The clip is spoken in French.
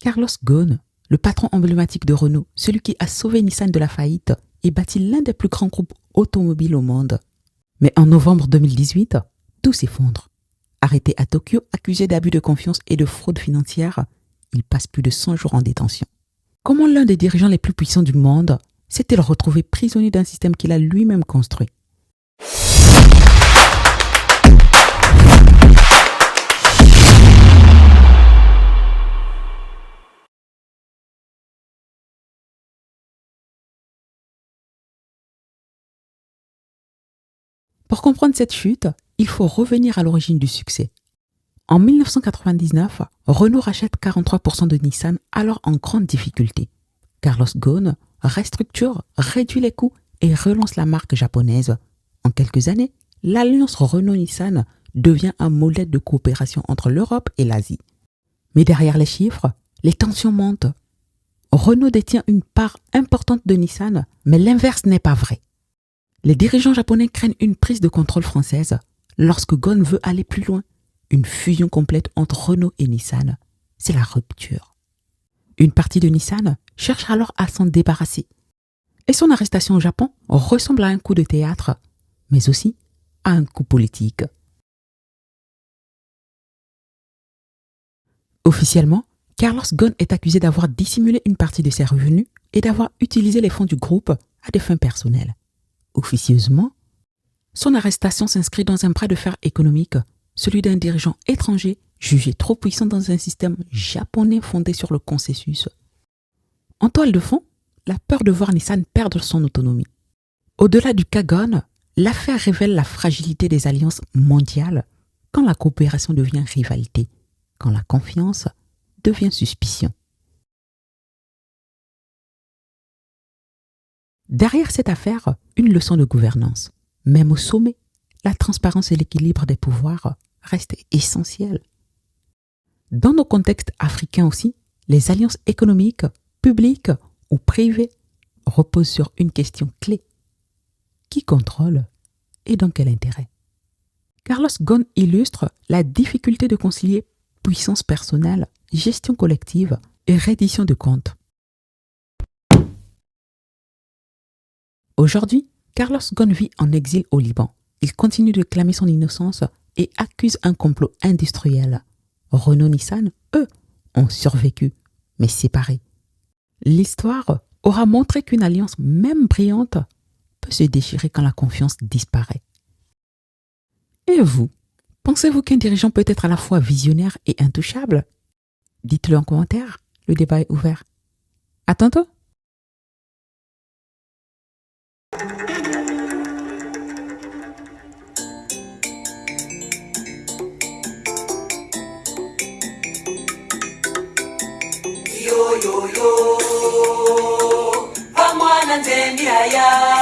Carlos Ghosn, le patron emblématique de Renault, celui qui a sauvé Nissan de la faillite et bâti l'un des plus grands groupes automobiles au monde. Mais en novembre 2018, tout s'effondre. Arrêté à Tokyo, accusé d'abus de confiance et de fraude financière, il passe plus de 100 jours en détention. Comment l'un des dirigeants les plus puissants du monde s'est-il retrouvé prisonnier d'un système qu'il a lui-même construit? Pour comprendre cette chute, il faut revenir à l'origine du succès. En 1999, Renault rachète 43% de Nissan, alors en grande difficulté. Carlos Ghosn restructure, réduit les coûts et relance la marque japonaise. En quelques années, l'alliance Renault-Nissan devient un modèle de coopération entre l'Europe et l'Asie. Mais derrière les chiffres, les tensions montent. Renault détient une part importante de Nissan, mais l'inverse n'est pas vrai. Les dirigeants japonais craignent une prise de contrôle française lorsque Ghosn veut aller plus loin. Une fusion complète entre Renault et Nissan. C'est la rupture. Une partie de Nissan cherche alors à s'en débarrasser. Et son arrestation au Japon ressemble à un coup de théâtre, mais aussi à un coup politique. Officiellement, Carlos Ghosn est accusé d'avoir dissimulé une partie de ses revenus et d'avoir utilisé les fonds du groupe à des fins personnelles. Officieusement, son arrestation s'inscrit dans un bras de fer économique, celui d'un dirigeant étranger jugé trop puissant dans un système japonais fondé sur le consensus. En toile de fond, la peur de voir Nissan perdre son autonomie. Au-delà du cas Ghosn, l'affaire révèle la fragilité des alliances mondiales quand la coopération devient rivalité, quand la confiance devient suspicion. Derrière cette affaire, une leçon de gouvernance. Même au sommet, la transparence et l'équilibre des pouvoirs restent essentiels. Dans nos contextes africains aussi, les alliances économiques, publiques ou privées reposent sur une question clé. Qui contrôle et dans quel intérêt? Carlos Ghosn illustre la difficulté de concilier puissance personnelle, gestion collective et reddition de comptes. Aujourd'hui, Carlos Ghosn vit en exil au Liban. Il continue de clamer son innocence et accuse un complot industriel. Renault-Nissan, eux, ont survécu, mais séparés. L'histoire aura montré qu'une alliance, même brillante, peut se déchirer quand la confiance disparaît. Et vous, pensez-vous qu'un dirigeant peut être à la fois visionnaire et intouchable? Dites-le en commentaire, le débat est ouvert. À tantôt! Yo yo yo, vamwana nzeni haya.